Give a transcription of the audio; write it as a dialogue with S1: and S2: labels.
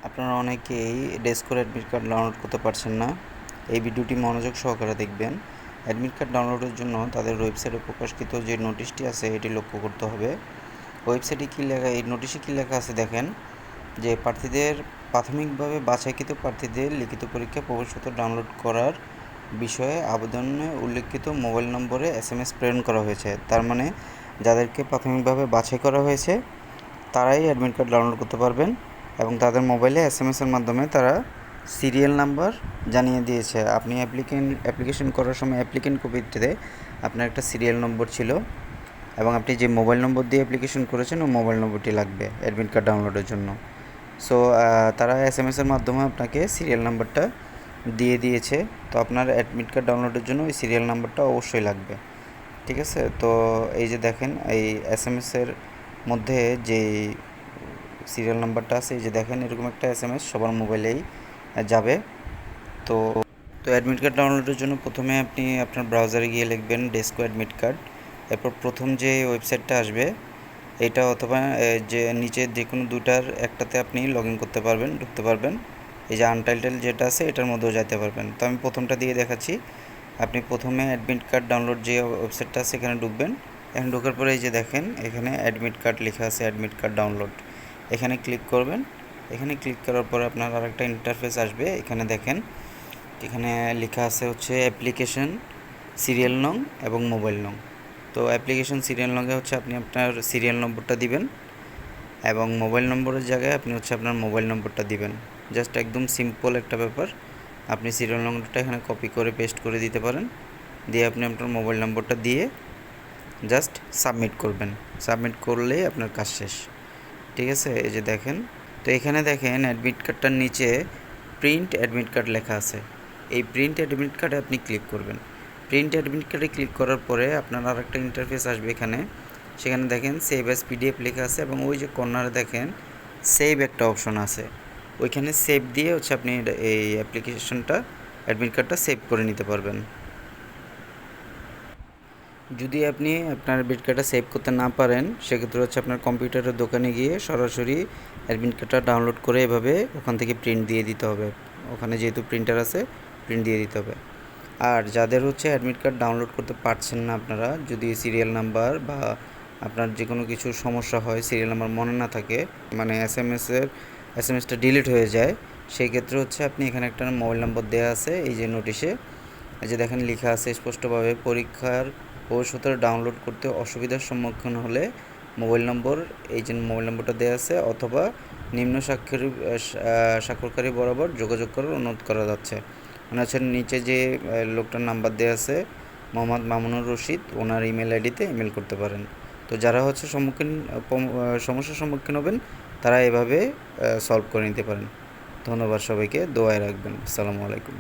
S1: আপনারা অনেকেই DESCO admit card download করতে পারছেন না। এই ভিডিওটি মনোযোগ সহকারে দেখবেন। অ্যাডমিট কার্ড ডাউনলোডের জন্য তাদের ওয়েবসাইটে প্রকাশিত যে নোটিশটি আছে এটি লক্ষ্য করতে হবে। ওয়েবসাইটে কী লেখা, এই নোটিশে কী লেখা আছে দেখেন, যে প্রার্থীদের প্রাথমিকভাবে বাছাইকৃত প্রার্থীদের লিখিত পরীক্ষা প্রবেশপত্র ডাউনলোড করার বিষয়ে আবেদনে উল্লেখিত মোবাইল নম্বরে SMS প্রেরণ করা হয়েছে। তার মানে যাদেরকে প্রাথমিকভাবে বাছাই করা হয়েছে তারাই অ্যাডমিট কার্ড ডাউনলোড করতে পারবেন এবং তাদের মোবাইলে SMS-এর মাধ্যমে তারা সিরিয়াল নাম্বার জানিয়ে দিয়েছে। আপনি অ্যাপ্লিকেশন করার সময় অ্যাপ্লিকেন্ট কপিতে আপনার একটা সিরিয়াল নম্বর ছিল এবং আপনি যে মোবাইল নম্বর দিয়ে অ্যাপ্লিকেশন করেছেন ওই মোবাইল নম্বরটি লাগবে অ্যাডমিট কার্ড ডাউনলোডের জন্য। সো তারা SMS-এর মাধ্যমে আপনাকে সিরিয়াল নাম্বারটা দিয়ে দিয়েছে। তো আপনার অ্যাডমিট কার্ড ডাউনলোডের জন্য ওই সিরিয়াল নাম্বারটা অবশ্যই লাগবে, ঠিক আছে? তো এই যে দেখেন, এই SMS-এর মধ্যে যেই সিরিয়াল নাম্বারটা আছে, এই যে দেখেন এরকম একটা SMS সবার মোবাইলেই যাবে। তো অ্যাডমিট কার্ড ডাউনলোডের জন্য প্রথমে আপনি আপনার ব্রাউজারে গিয়ে লিখবেন ডেসকো অ্যাডমিট কার্ড। এরপর প্রথম যে ওয়েবসাইটটা আসবে এটা, অথবা যে নিচে যে কোনো দুটার একটাতে আপনি লগ ইন করতে পারবেন, ঢুকতে পারবেন। এই যে আনটাইটেল যেটা আছে এটার মধ্যেও যেতে পারবেন। তো আমি প্রথমটা দিয়ে দেখাচ্ছি। আপনি প্রথমে অ্যাডমিট কার্ড ডাউনলোড যে ওয়েবসাইটটা আছে এখানে ঢুকবেন। এখানে ঢোকার পরে এই যে দেখেন এখানে অ্যাডমিট কার্ড লেখা আছে, অ্যাডমিট কার্ড ডাউনলোড, এখানে ক্লিক করবেন। এখানে ক্লিক করার পরে আপনার আরেকটা ইন্টারফেস আসবে। এখানে দেখেন এখানে লেখা আছে হচ্ছে অ্যাপ্লিকেশন সিরিয়াল নং এবং মোবাইল নং। তো অ্যাপ্লিকেশন সিরিয়াল নংয়ে হচ্ছে আপনি আপনার সিরিয়াল নম্বরটা দিবেন এবং মোবাইল নম্বরের জায়গায় আপনি হচ্ছে আপনার মোবাইল নম্বরটা দিবেন। জাস্ট একদম সিম্পল একটা ব্যাপার। আপনি সিরিয়াল নম্বরটা এখানে কপি করে পেস্ট করে দিতে পারেন, দিয়ে আপনি আপনার মোবাইল নম্বরটা দিয়ে জাস্ট সাবমিট করবেন। সাবমিট করলেই আপনার কাজ শেষ, ঠিক আছে? এই যে দেখেন, তো এখানে দেখেন অ্যাডমিট কার্ডটার নিচে প্রিন্ট অ্যাডমিট কার্ড লেখা আছে। এই প্রিন্ট অ্যাডমিট কার্ডে আপনি ক্লিক করবেন। প্রিন্ট অ্যাডমিট কার্ডে ক্লিক করার পরে আপনার আর একটা ইন্টারফেস আসবে এখানে। সেখানে দেখেন সেভ অ্যাজ PDF লেখা আছে এবং ওই যে কর্নারে দেখেন সেভ একটা অপশন আছে, ওইখানে সেভ দিয়ে হচ্ছে আপনি এই অ্যাপ্লিকেশনটা অ্যাডমিট কার্ডটা সেভ করে নিতে পারবেন। যদি আপনি আপনার অ্যাডমিট কার্ডটা সেভ করতে না পারেন সেক্ষেত্রে হচ্ছে আপনার কম্পিউটারের দোকানে গিয়ে সরাসরি অ্যাডমিট কার্ডটা ডাউনলোড করে এভাবে ওখান থেকে প্রিন্ট দিয়ে দিতে হবে। ওখানে যেহেতু প্রিন্টার আছে প্রিন্ট দিয়ে দিতে হবে। আর যাদের হচ্ছে অ্যাডমিট কার্ড ডাউনলোড করতে পারছেন না আপনারা, যদি সিরিয়াল নাম্বার বা আপনার যে কোনো কিছু সমস্যা হয়, সিরিয়াল নাম্বার মনে না থাকে, মানে এসএমএসটা ডিলিট হয়ে যায়, সেই ক্ষেত্রে হচ্ছে আপনি এখানে একটা মোবাইল নম্বর দেওয়া আছে এই যে নোটিশে। এই যে দেখেন লেখা আছে স্পষ্টভাবে, পরীক্ষার প্রবেশপত্র ডাউনলোড করতে অসুবিধার সম্মুখীন হলে মোবাইল নম্বর, এই যে মোবাইল নম্বরটা দেওয়া আছে, অথবা নিম্ন স্বাক্ষরকারী বরাবর যোগাযোগ করার অনুরোধ করা যাচ্ছে। মানে হচ্ছে নিচে যে লোকটার নাম্বার দেওয়া আছে মোহাম্মদ মামুনুর রশিদ, ওনার ইমেল আইডিতে ইমেল করতে পারেন। তো যারা হচ্ছে সমস্যার সম্মুখীন হবেন তারা এভাবে সলভ করে নিতে পারেন। ধন্যবাদ সবাইকে, দোয়ায় রাখবেন। আসসালামু আলাইকুম।